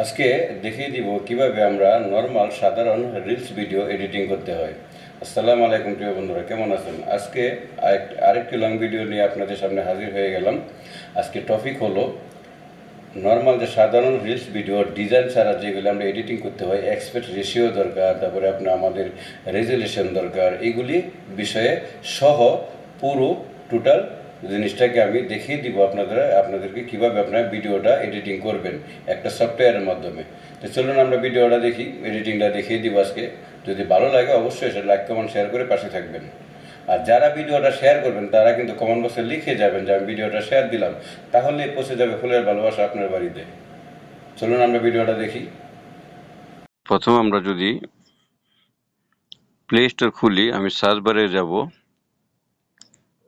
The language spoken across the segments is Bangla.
আজকে দেখিয়ে দিব কিভাবে আমরা নর্মাল সাধারণ রিলস ভিডিও এডিটিং করতে হয়। আসসালামু আলাইকুম প্রিয় বন্ধুরা, কেমন আছেন? আজকে আরেকটি লং ভিডিও নিয়ে আপনাদের সামনে হাজির হয়ে গেলাম। আজকে টপিক হলো নর্মাল যে সাধারণ রিলস ভিডিও ডিজাইন ছাড়া যেগুলো আমরা এডিটিং করতে হয়, এক্সপেক্ট রেশিও দরকার, তারপরে আপনার আমাদের রেজুলেশন দরকার, এগুলি বিষয়ে সহ পুরো টোটাল জিনিসটাকে আমি দেখিয়ে দিব আপনাদেরকে কীভাবে আপনারা ভিডিওটা এডিটিং করবেন একটা সফটওয়্যারের মাধ্যমে। তো চলুন আমরা ভিডিওটা দেখি, এডিটিংটা দেখিয়ে দিব আজকে। যদি ভালো লাগে অবশ্যই সেটা লাইক কমেন্ট শেয়ার করে পাশে থাকবেন। আর যারা ভিডিওটা শেয়ার করবেন তারা কিন্তু কমেন্ট বক্সে লিখে যাবেন যে আমি ভিডিওটা শেয়ার দিলাম, তাহলে পৌঁছে যাবে ফুলের ভালোবাসা আপনার বাড়িতে। চলুন আমরা ভিডিওটা দেখি। প্রথম আমরা যদি প্লে স্টোর খুলি, আমি সার্চ বারে যাব,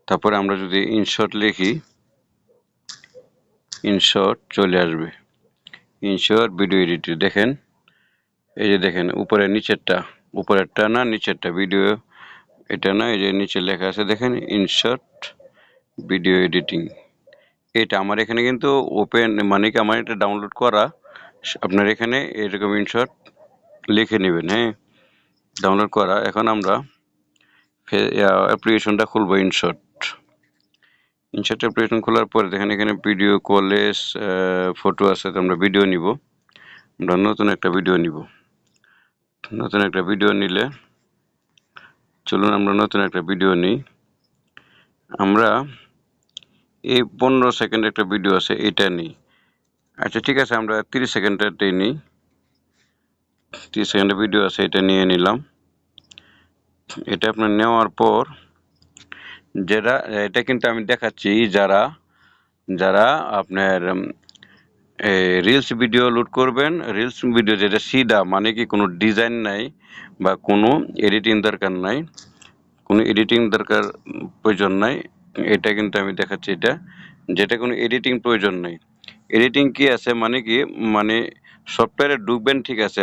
তারপরে আমরা যদি ইনশট লিখি, ইনশট চলে আসবে। ইনশট ভিডিও এডিটর দেখেন, এই যে দেখেন উপরে নিচেরটা, উপরেরটা না নিচেরটা ভিডিও, এটা না, এই যে নিচে লেখা আছে দেখেন ইনশট ভিডিও এডিটিং। এটা আমার এখানে কিন্তু ওপেন, মানে কি আমার এটা ডাউনলোড করা। আপনার এখানে এরকম ইনশট লিখে নেবেন, হ্যাঁ, ডাউনলোড করা। এখন আমরা অ্যাপ্লিকেশনটা খুলবো, ইনশট অ্যাপ্লিকেশন খোলার পরে দেখেন এখানে ভিডিও, কলেজ, ফটো আছে। তো আমরা ভিডিও নিব, আমরা নতুন একটা ভিডিও নিব। নতুন একটা ভিডিও নিলে চলুন আমরা নতুন একটা ভিডিও নিই। আমরা এই 15 সেকেন্ড একটা ভিডিও আছে, এটা নিই। আচ্ছা ঠিক আছে, আমরা 30 সেকেন্ডেরটাই নিই। 30 সেকেন্ডের ভিডিও আছে, এটা নিয়ে নিলাম। এটা আপনার নেওয়ার পর যেটা, এটা কিন্তু আমি দেখাচ্ছি যারা যারা আপনার রিলস ভিডিও লোড করবেন। রিলস ভিডিও যেটা সিধা, মানে কি কোনো ডিজাইন নাই বা কোনো এডিটিং দরকার নাই, কোনো এডিটিং দরকার প্রয়োজন নাই। এটা কিন্তু আমি দেখাচ্ছি, এটা যেটা কোনো এডিটিং প্রয়োজন নাই। এডিটিং কি আছে, মানে কি, মানে সফটওয়্যারে ঢুকবেন, ঠিক আছে,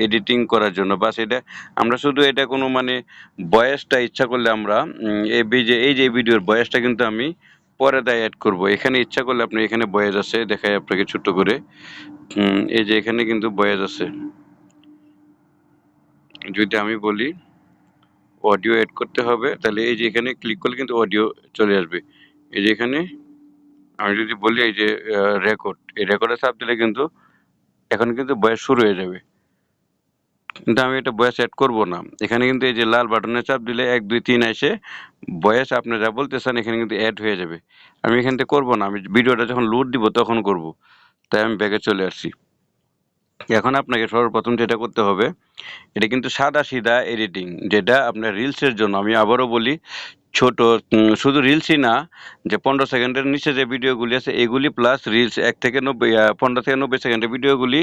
এডিটিং করার জন্য বাস। এটা আমরা শুধু এটা কোনো মানে ভয়েসটা ইচ্ছা করলে আমরা এই যে ভিডিওর ভয়েসটা কিন্তু আমি পরে তাই অ্যাড করব। এখানে ইচ্ছা করলে আপনি, এখানে ভয়েস আছে, দেখাই আপনাকে ছোট্ট করে। এই যে এখানে কিন্তু ভয়েস আছে। যদি আমি বলি অডিও এড করতে হবে, তাহলে এই যে এখানে ক্লিক করলে কিন্তু অডিও চলে আসবে। এই যে এখানে আমি যদি বলি এই যে রেকর্ড, এই রেকর্ডে চাপ দিলে কিন্তু এখন কিন্তু ভয়েস শুরু হয়ে যাবে। কিন্তু আমি এটা ভয়েস অ্যাড করব না। এখানে কিন্তু এই যে লাল বাটনে চাপ দিলে 1 2 3 এসে ভয়েস আপনি যা বলতেছেন এখানে কিন্তু অ্যাড হয়ে যাবে। আমি এখান থেকে করবো না, আমি ভিডিওটা যখন লোড দিব তখন করব। তাই আমি ব্যাকে চলে আসছি। এখন আপনাকে সর্বপ্রথম যেটা করতে হবে, এটা কিন্তু সাদা সিধা এডিটিং, যেটা আপনার রিলসের জন্য। আমি আবারও বলি, ছোট শুধু রিলসই না, যে 15 সেকেন্ডের নিচে যে ভিডিওগুলি আছে এগুলি প্লাস রিলস 1 থেকে 90, 15 থেকে 90 সেকেন্ডের ভিডিওগুলি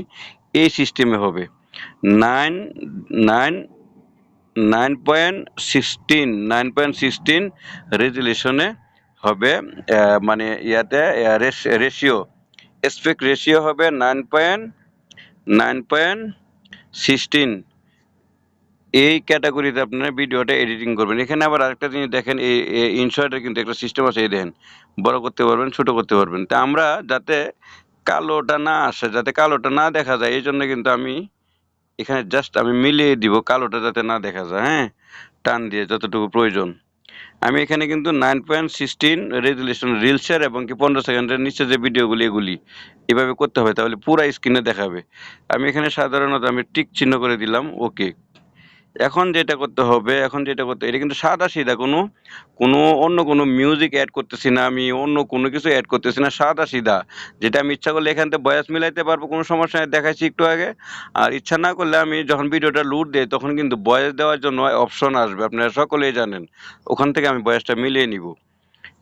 এই সিস্টেমে হবে। 9 9 9.16 রেজুলেশনে হবে। মানে ইয়াতে রেশিও, এসপেক্ট রেশিও হবে 9.16। এই ক্যাটাগরিতে আপনারা ভিডিওটা এডিটিং করবেন। এখানে আবার আরেকটা জিনিস দেখেন, এই ইনশটের কিন্তু একটা সিস্টেম আছে, এই দেখেন, বড় করতে পারবেন, ছোট করতে পারবেন। তা আমরা যাতে কালোটা না আসে, যাতে কালোটা না দেখা যায়, এই জন্য কিন্তু আমি এখানে জাস্ট আমি মিলিয়ে দিব, কালোটা যাতে না দেখা যায়, হ্যাঁ, টান দিয়ে যতটুকু প্রয়োজন। আমি এখানে কিন্তু 9.16 রেজুলেশন রিলসের এবং কি 15 সেকেন্ডের নিচে যে ভিডিওগুলি এগুলি এভাবে করতে হবে, তাহলে পুরো স্ক্রিনে দেখাবে। আমি এখানে সাধারণত আমি টিক চিহ্ন করে দিলাম, ওকে। এখন যেটা করতে হবে, এটা কিন্তু সাদা সিধা, কোনো অন্য কোনো মিউজিক অ্যাড করতেছি না, আমি অন্য কোনো কিছু অ্যাড করতেছি না, সাদা সিধা। যেটা আমি ইচ্ছা করলে এখান থেকে ভয়েস মিলাইতে পারবো, কোনো সমস্যা নেই, দেখাইছি একটু আগে। আর ইচ্ছা না করলে আমি যখন ভিডিওটা লোড দেই তখন কিন্তু ভয়েস দেওয়ার জন্য অপশন আসবে, আপনারা সকলেই জানেন। ওখান থেকে আমি ভয়েসটা মিলিয়ে নিব,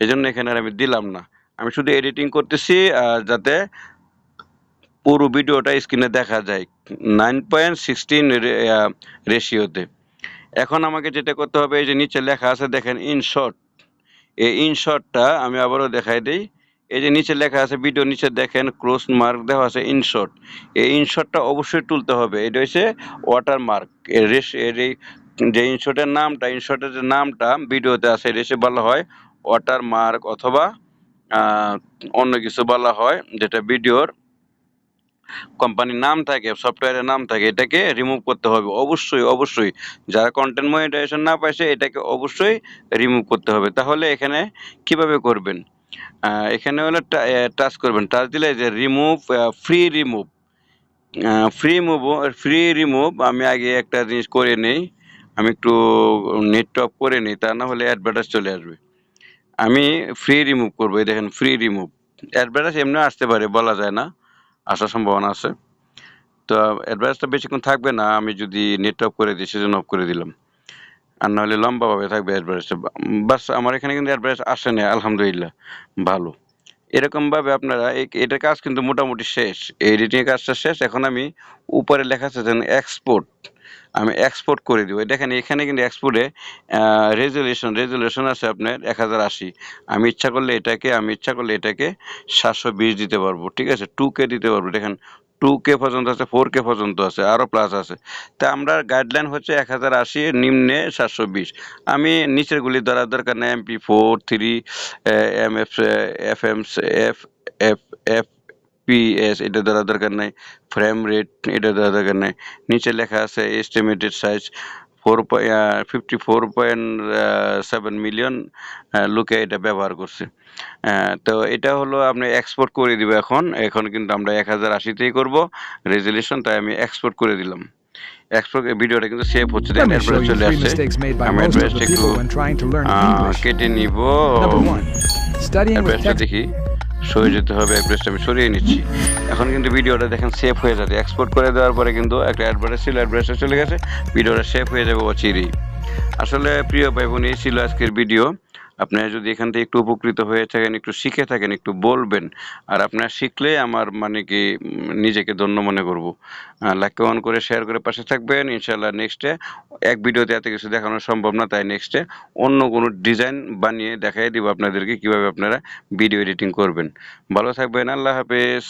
এই জন্য এখানে আর আমি দিলাম না। আমি শুধু এডিটিং করতেছি যাতে পুরো ভিডিওটা স্ক্রিনে দেখা যায় 9.16 রেশিওতে। এখন আমাকে যেটা করতে হবে, এই যে নিচে লেখা আছে দেখেন ইনশট, এই ইনশটটা আমি আবারও দেখাই দিই। এই যে নিচে লেখা আছে ভিডিও নিচে দেখেন ক্রস মার্ক দেওয়া আছে ইনশট। এই ইনশটটা অবশ্যই তুলতে হবে। এটা হচ্ছে ওয়াটার মার্ক। এর যে ইনশটের নামটা ভিডিওতে আছে, এটা বলা হয় ওয়াটার মার্ক, অথবা অন্য কিছু বলা হয়, যেটা ভিডিওর কোম্পানির নাম থাকে, সফটওয়্যারের নাম থাকে, এটাকে রিমুভ করতে হবে অবশ্যই, অবশ্যই। যারা কন্টেন্ট মনিটাইজেশন না পাইছে এটাকে অবশ্যই রিমুভ করতে হবে। তাহলে এখানে কিভাবে করবেন? এখানে হলো টাচ করবেন, টাচ দিলে যে remove, free remove, free remove আমি আগে একটা জিনিস করে নেই, আমি একটু নেট অফ করে নিই, তা না হলে অ্যাডভার্টাইজ চলে আসবে। আমি ফ্রি রিমুভ করবো, এই দেখেন ফ্রি রিমুভ। অ্যাডভার্টাইজ এমনি আসতে পারে, বলা যায় না, আসার সম্ভাবনা আছে। তো অ্যাডভার্টাইজটা বেশিক্ষণ থাকবে না, আমি যদি নেট অফ করে দিই সেজন্য অফ করে দিলাম, আর নাহলে লম্বাভাবে থাকবে অ্যাডভার্টাইজটা। বাস আমার এখানে কিন্তু অ্যাডভার্টাইজ আসে না, আলহামদুলিল্লাহ, ভালো। এরকমভাবে আপনারা এটার কাজ কিন্তু মোটামুটি শেষ, এডিটিং এর কাজটা শেষ। এখন আমি উপরে লেখা আছে যেন এক্সপোর্ট, আমি এক্সপোর্ট করে দিব। দেখেন এখানে কিন্তু এক্সপোর্টে রেজুলেশন আছে আপনার 1080। আমি ইচ্ছা করলে এটাকে 720 দিতে পারবো, ঠিক আছে, 2K দিতে পারবো। দেখেন 2K পর্যন্ত আছে, 4K পর্যন্ত আছে, আরও প্লাস আছে। তা আমরা গাইডলাইন হচ্ছে 1080, নিম্নে 720। আমি নিচের গুলি ধরার দরকার নেই, MP4, 3, MF, FM, FPS এটা ধরার দরকার নাই, ফ্রেম রেট এটা ধরার দরকার নাই। নিচে লেখা আছে এস্টিমেটেড সাইজ 54.7 মিলিয়ন লোকে এটা ব্যবহার করছে। তো এটা হলো আপনি এক্সপোর্ট করে দিব। এখন কিন্তু আমরা 1080তেই করব রেজুলেশন, তাই আমি এক্সপোর্ট করে দিলাম। এক্সপোর্ট ভিডিওটা কিন্তু সেভ হচ্ছে, Let দেখেন me show অ্যাডভার্টাইজ you চলে 3 আসছে। mistakes made by আমি most of অ্যাডভার্টাইজটা the একটু people when trying to learn English. কেটে নিব। Number 1. Studying with অ্যাডভার্টাইজটা text. দেখি সরে যেতে হবে, অ্যাডভার্টাইজটা আমি সরিয়ে নিচ্ছি। এখন কিন্তু ভিডিওটা দেখেন সেভ হয়ে যাবে, এক্সপোর্ট করে দেওয়ার পরে কিন্তু একটা অ্যাডভার্টাইজ ছিল, অ্যাডভার্টাইজটা চলে গেছে, ভিডিওটা সেভ হয়ে যাবে অচিরেই। আসলে প্রিয় ভাই বোন, এই ছিল আজকের ভিডিও। আপনারা যদি এখান থেকে একটু উপকৃত হয়ে থাকেন, একটু শিখে থাকেন, একটু বলবেন। আর আপনারা শিখলে আমার মানে কি নিজেকে ধন্য মনে করব। লাইক অন করে শেয়ার করে পাশে থাকবেন। ইনশাআল্লাহ নেক্সটে এক ভিডিওতে এত কিছু দেখানো সম্ভব না, তাই নেক্সটে অন্য কোনো ডিজাইন বানিয়ে দেখাই দিব আপনাদেরকে কিভাবে আপনারা ভিডিও এডিটিং করবেন। ভালো থাকবেন, আল্লাহ হাফেজ।